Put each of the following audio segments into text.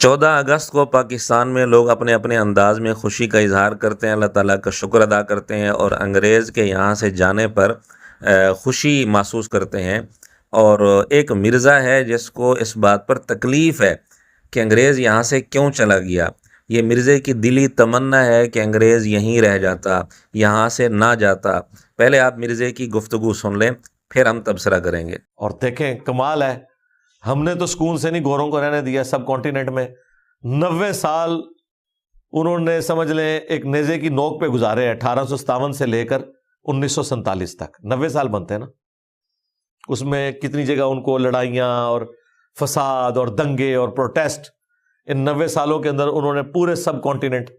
14 اگست کو پاکستان میں لوگ اپنے اپنے انداز میں خوشی کا اظہار کرتے ہیں، اللہ تعالیٰ کا شکر ادا کرتے ہیں اور انگریز کے یہاں سے جانے پر خوشی محسوس کرتے ہیں۔ اور ایک مرزا ہے جس کو اس بات پر تکلیف ہے کہ انگریز یہاں سے کیوں چلا گیا۔ یہ مرزے کی دلی تمنا ہے کہ انگریز یہیں رہ جاتا، یہاں سے نہ جاتا۔ پہلے آپ مرزے کی گفتگو سن لیں، پھر ہم تبصرہ کریں گے۔ اور دیکھیں کمال ہے، ہم نے تو سکون سے نہیں گوروں کو رہنے دیا سب کانٹیننٹ میں۔ 90 سال انہوں نے سمجھ لیں ایک نیزے کی نوک پہ گزارے ہیں، 1857 سے لے کر 1947 تک 90 سال بنتے ہیں نا۔ اس میں کتنی جگہ ان کو لڑائیاں اور فساد اور دنگے اور پروٹیسٹ، ان 90 سالوں کے اندر انہوں نے پورے سب کانٹیننٹ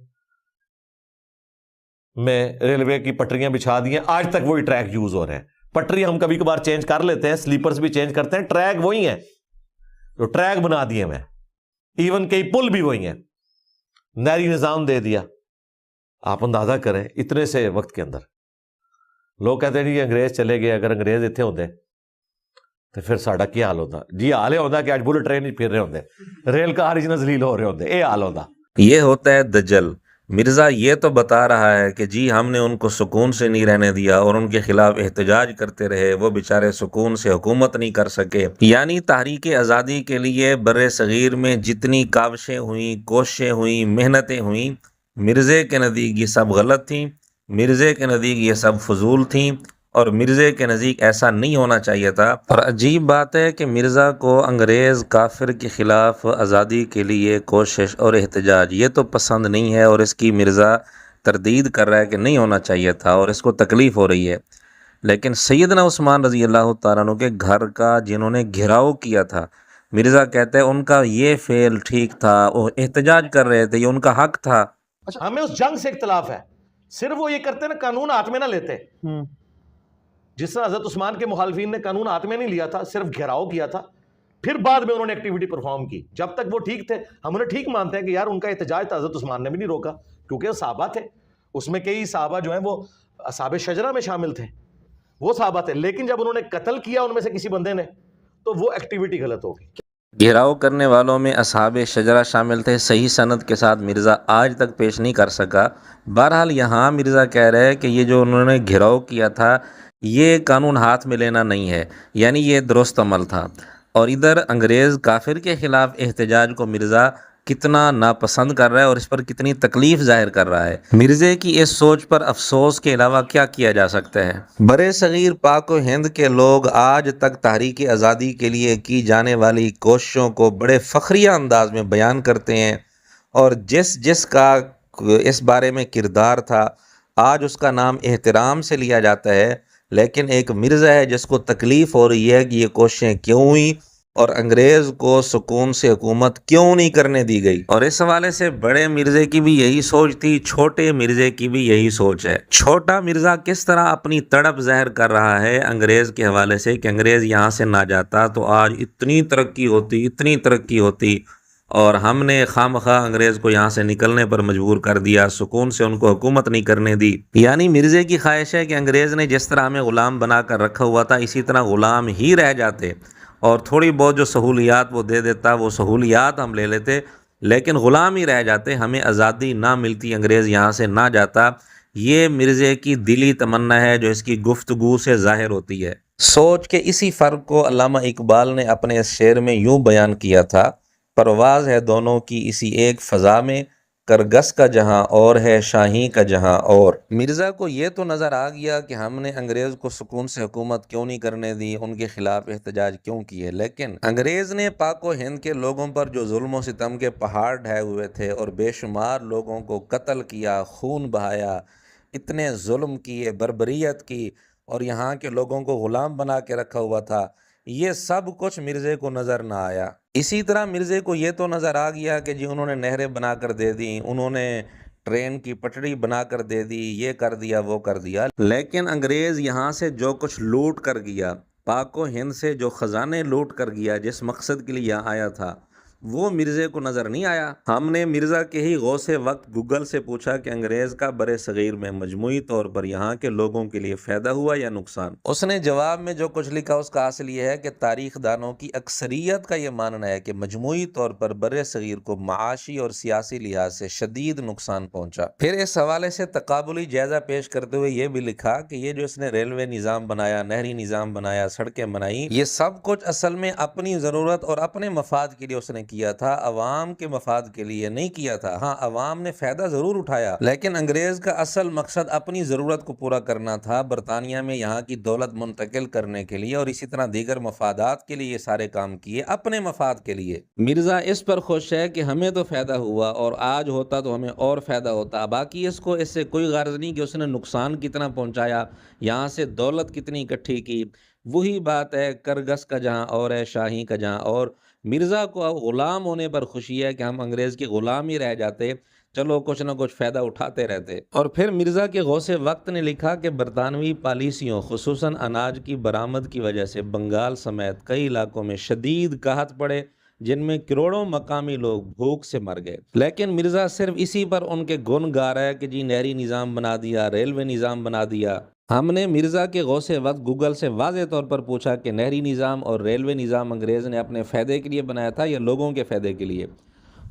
میں ریلوے کی پٹریاں بچھا دی ہیں۔ آج تک وہی ٹریک یوز ہو رہے ہیں۔ پٹری ہم کبھی کبھار چینج کر لیتے ہیں، سلیپرز بھی چینج کرتے ہیں، ٹریک وہی ہیں جو ٹریک بنا دیے میں، ایون کئی پل بھی وہی ہیں، نہری نظام دے دیا۔ آپ اندازہ کریں اتنے سے وقت کے اندر لوگ کہتے ہیں جی انگریز چلے گئے، اگر انگریز اتنے ہوتے تو پھر ساڈا کی حال ہوتا؟ جی حال یہ ہوتا کہ آج بلٹ ٹرین نہیں پھر رہے ہوتے، ریل کار ہی ذلیل ہو رہے ہوتے، یہ حال ہوتا۔ یہ ہوتا ہے دجل۔ مرزا یہ تو بتا رہا ہے کہ جی ہم نے ان کو سکون سے نہیں رہنے دیا اور ان کے خلاف احتجاج کرتے رہے، وہ بیچارے سکون سے حکومت نہیں کر سکے۔ یعنی تحریک آزادی کے لیے بر صغیر میں جتنی کاوشیں ہوئیں، کوششیں ہوئیں، محنتیں ہوئیں، مرزے کے نزدیک یہ سب غلط تھیں، مرزے کے نزدیک یہ سب فضول تھیں اور مرزے کے نزدیک ایسا نہیں ہونا چاہیے تھا۔ اور عجیب بات ہے کہ مرزا کو انگریز کافر کے خلاف آزادی کے لیے کوشش اور احتجاج یہ تو پسند نہیں ہے، اور اس کی مرزا تردید کر رہا ہے کہ نہیں ہونا چاہیے تھا اور اس کو تکلیف ہو رہی ہے۔ لیکن سیدنا عثمان رضی اللہ تعالیٰ عنہ کے گھر کا جنہوں نے گھراؤ کیا تھا، مرزا کہتے ہیں ان کا یہ فعل ٹھیک تھا، وہ احتجاج کر رہے تھے، یہ ان کا حق تھا۔ اچھا ہمیں اس جنگ سے اختلاف ہے، صرف وہ یہ کرتے نا قانون ہاتھ میں نہ لیتے، جس طرح حضرت عثمان کے مخالفین نے قانون ہاتھ میں نہیں لیا تھا، صرف گھیراؤ کیا تھا، پھر بعد میں انہوں نے ایکٹیویٹی پرفارم کی۔ جب تک وہ ٹھیک تھے ہم انہیں ٹھیک مانتے ہیں کہ یار ان کا احتجاج تھا، حضرت عثمان نے بھی نہیں روکا کیونکہ وہ صحابہ تھے، اس میں کئی صحابہ جو ہیں وہ اصحاب شجرہ میں شامل تھے، وہ صحابہ تھے۔ لیکن جب انہوں نے قتل کیا ان میں سے کسی بندے نے تو وہ ایکٹیویٹی غلط ہوگی۔ گھیراؤ کرنے والوں میں اصحاب شجرہ شامل تھے، صحیح سند کے ساتھ مرزا آج تک پیش نہیں کر سکا۔ بہرحال یہاں مرزا کہہ رہے ہیں کہ یہ جو انہوں نے گھیراؤ کیا تھا یہ قانون ہاتھ میں لینا نہیں ہے، یعنی یہ درست عمل تھا۔ اور ادھر انگریز کافر کے خلاف احتجاج کو مرزا کتنا ناپسند کر رہا ہے اور اس پر کتنی تکلیف ظاہر کر رہا ہے۔ مرزے کی اس سوچ پر افسوس کے علاوہ کیا کیا جا سکتا ہے؟ برے صغیر پاک و ہند کے لوگ آج تک تحریک آزادی کے لیے کی جانے والی کوششوں کو بڑے فخریہ انداز میں بیان کرتے ہیں، اور جس کا اس بارے میں کردار تھا آج اس کا نام احترام سے لیا جاتا ہے۔ لیکن ایک مرزا ہے جس کو تکلیف ہو رہی ہے کہ یہ کوششیں کیوں ہوئیں اور انگریز کو سکون سے حکومت کیوں نہیں کرنے دی گئی۔ اور اس حوالے سے بڑے مرزے کی بھی یہی سوچ تھی، چھوٹے مرزے کی بھی یہی سوچ ہے۔ چھوٹا مرزا کس طرح اپنی تڑپ ظاہر کر رہا ہے انگریز کے حوالے سے کہ انگریز یہاں سے نہ جاتا تو آج اتنی ترقی ہوتی، اتنی ترقی ہوتی، اور ہم نے خواہ انگریز کو یہاں سے نکلنے پر مجبور کر دیا، سکون سے ان کو حکومت نہیں کرنے دی۔ یعنی مرزے کی خواہش ہے کہ انگریز نے جس طرح ہمیں غلام بنا کر رکھا ہوا تھا اسی طرح غلام ہی رہ جاتے، اور تھوڑی بہت جو سہولیات وہ دے دیتا وہ سہولیات ہم لے لیتے، لیکن غلام ہی رہ جاتے، ہمیں آزادی نہ ملتی، انگریز یہاں سے نہ جاتا۔ یہ مرزے کی دلی تمنا ہے جو اس کی گفتگو سے ظاہر ہوتی ہے۔ سوچ کے اسی فرق کو علامہ اقبال نے اپنے اس شعر میں یوں بیان کیا تھا: پرواز ہے دونوں کی اسی ایک فضا میں، کرگس کا جہاں اور ہے شاہی کا جہاں اور۔ مرزا کو یہ تو نظر آ گیا کہ ہم نے انگریز کو سکون سے حکومت کیوں نہیں کرنے دی، ان کے خلاف احتجاج کیوں کیے، لیکن انگریز نے پاک و ہند کے لوگوں پر جو ظلم و ستم کے پہاڑ ڈھائے ہوئے تھے اور بے شمار لوگوں کو قتل کیا، خون بہایا، اتنے ظلم کیے، بربریت کی، اور یہاں کے لوگوں کو غلام بنا کے رکھا ہوا تھا، یہ سب کچھ مرزے کو نظر نہ آیا۔ اسی طرح مرزے کو یہ تو نظر آ گیا کہ جی انہوں نے نہریں بنا کر دے دیں، انہوں نے ٹرین کی پٹڑی بنا کر دے دی، یہ کر دیا وہ کر دیا، لیکن انگریز یہاں سے جو کچھ لوٹ کر گیا، پاک و ہند سے جو خزانے لوٹ کر گیا، جس مقصد کے لیے یہاں آیا تھا، وہ مرزے کو نظر نہیں آیا۔ ہم نے مرزا کے ہی غوث وقت گوگل سے پوچھا کہ انگریز کا بر صغیر میں مجموعی طور پر یہاں کے لوگوں کے لیے فائدہ ہوا یا نقصان؟ اس نے جواب میں جو کچھ لکھا اس کا حاصل یہ ہے کہ تاریخ دانوں کی اکثریت کا یہ ماننا ہے کہ مجموعی طور پر بر صغیر کو معاشی اور سیاسی لحاظ سے شدید نقصان پہنچا۔ پھر اس حوالے سے تقابلی جائزہ پیش کرتے ہوئے یہ بھی لکھا کہ یہ جو اس نے ریلوے نظام بنایا، نہری نظام بنایا، سڑکیں بنائی، یہ سب کچھ اصل میں اپنی ضرورت اور اپنے مفاد کے لیے اس نے کیا تھا، عوام کے مفاد کے لیے نہیں کیا تھا۔ ہاں، عوام نے فائدہ ضرور اٹھایا، لیکن انگریز کا اصل مقصد اپنی ضرورت کو پورا کرنا تھا، برطانیہ میں یہاں کی دولت منتقل کرنے کے لیے، اور اسی طرح دیگر مفادات کے لیے یہ سارے کام کیے، اپنے مفاد کے لیے۔ مرزا اس پر خوش ہے کہ ہمیں تو فائدہ ہوا، اور آج ہوتا تو ہمیں اور فائدہ ہوتا، باقی اس کو اس سے کوئی غرض نہیں کہ اس نے نقصان کتنا پہنچایا، یہاں سے دولت کتنی اکٹھی کی۔ وہی بات ہے، کرگس کا جہاں اور ہے، شاہی کا جہاں اور۔ مرزا کو اب غلام ہونے پر خوشی ہے کہ ہم انگریز کے غلام ہی رہ جاتے، چلو کچھ نہ کچھ فائدہ اٹھاتے رہتے۔ اور پھر مرزا کے غوث وقت نے لکھا کہ برطانوی پالیسیوں خصوصاً اناج کی برآمد کی وجہ سے بنگال سمیت کئی علاقوں میں شدید قحط پڑے، جن میں کروڑوں مقامی لوگ بھوک سے مر گئے۔ لیکن مرزا صرف اسی پر ان کے گن گا رہا ہے کہ جی نہری نظام بنا دیا، ریلوے نظام بنا دیا۔ ہم نے مرزا کے غوث وقت گوگل سے واضح طور پر پوچھا کہ نہری نظام اور ریلوے نظام انگریز نے اپنے فائدے کے لیے بنایا تھا یا لوگوں کے فائدے کے لیے؟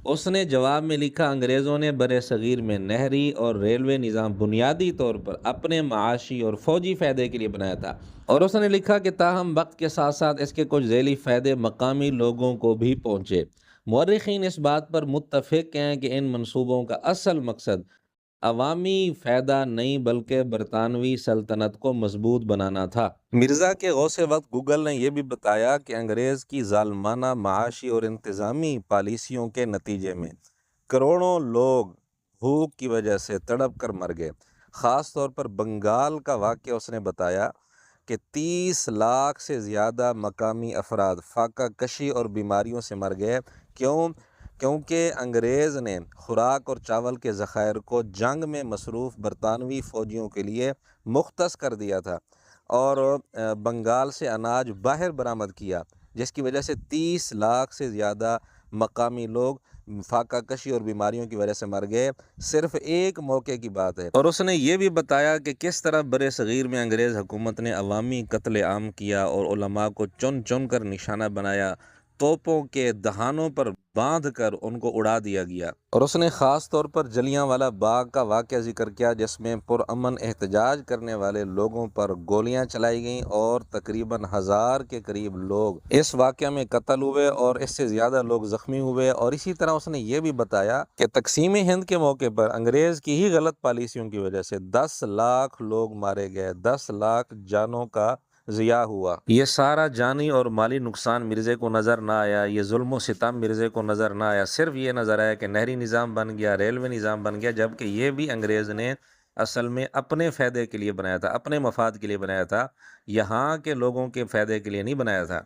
اس نے جواب میں لکھا انگریزوں نے بر صغیر میں نہری اور ریلوے نظام بنیادی طور پر اپنے معاشی اور فوجی فائدے کے لیے بنایا تھا، اور اس نے لکھا کہ تاہم وقت کے ساتھ ساتھ اس کے کچھ ذیلی فائدے مقامی لوگوں کو بھی پہنچے۔ مورخین اس بات پر متفق ہیں کہ ان منصوبوں کا اصل مقصد عوامی فائدہ نہیں بلکہ برطانوی سلطنت کو مضبوط بنانا تھا۔ مرزا کے غوث وقت گوگل نے یہ بھی بتایا کہ انگریز کی ظالمانہ معاشی اور انتظامی پالیسیوں کے نتیجے میں کروڑوں لوگ بھوک کی وجہ سے تڑپ کر مر گئے۔ خاص طور پر بنگال کا واقعہ اس نے بتایا کہ 30 لاکھ سے زیادہ مقامی افراد فاقہ کشی اور بیماریوں سے مر گئے۔ کیونکہ انگریز نے خوراک اور چاول کے ذخائر کو جنگ میں مصروف برطانوی فوجیوں کے لیے مختص کر دیا تھا، اور بنگال سے اناج باہر برآمد کیا، جس کی وجہ سے 30 لاکھ سے زیادہ مقامی لوگ فاقہ کشی اور بیماریوں کی وجہ سے مر گئے۔ صرف ایک موقع کی بات ہے۔ اور اس نے یہ بھی بتایا کہ کس طرح بر صغیر میں انگریز حکومت نے عوامی قتل عام کیا اور علماء کو چن چن کر نشانہ بنایا، توپوں کے دہانوں پر باندھ کر ان کو اڑا دیا گیا۔ اور اس نے خاص طور پر جلیانوالہ باغ کا واقعہ ذکر کیا، جس میں پرامن احتجاج کرنے والے لوگوں پر گولیاں چلائی گئیں اور تقریباً 1000 کے قریب لوگ اس واقعہ میں قتل ہوئے اور اس سے زیادہ لوگ زخمی ہوئے۔ اور اسی طرح اس نے یہ بھی بتایا کہ تقسیم ہند کے موقع پر انگریز کی ہی غلط پالیسیوں کی وجہ سے 10 لاکھ لوگ مارے گئے، 10 لاکھ جانوں کا ضیاع ہوا۔ یہ سارا جانی اور مالی نقصان مرزے کو نظر نہ آیا، یہ ظلم و ستم مرزے کو نظر نہ آیا، صرف یہ نظر آیا کہ نہری نظام بن گیا، ریلوے نظام بن گیا، جبکہ یہ بھی انگریز نے اصل میں اپنے فائدے کے لیے بنایا تھا، اپنے مفاد کے لیے بنایا تھا، یہاں کے لوگوں کے فائدے کے لیے نہیں بنایا تھا۔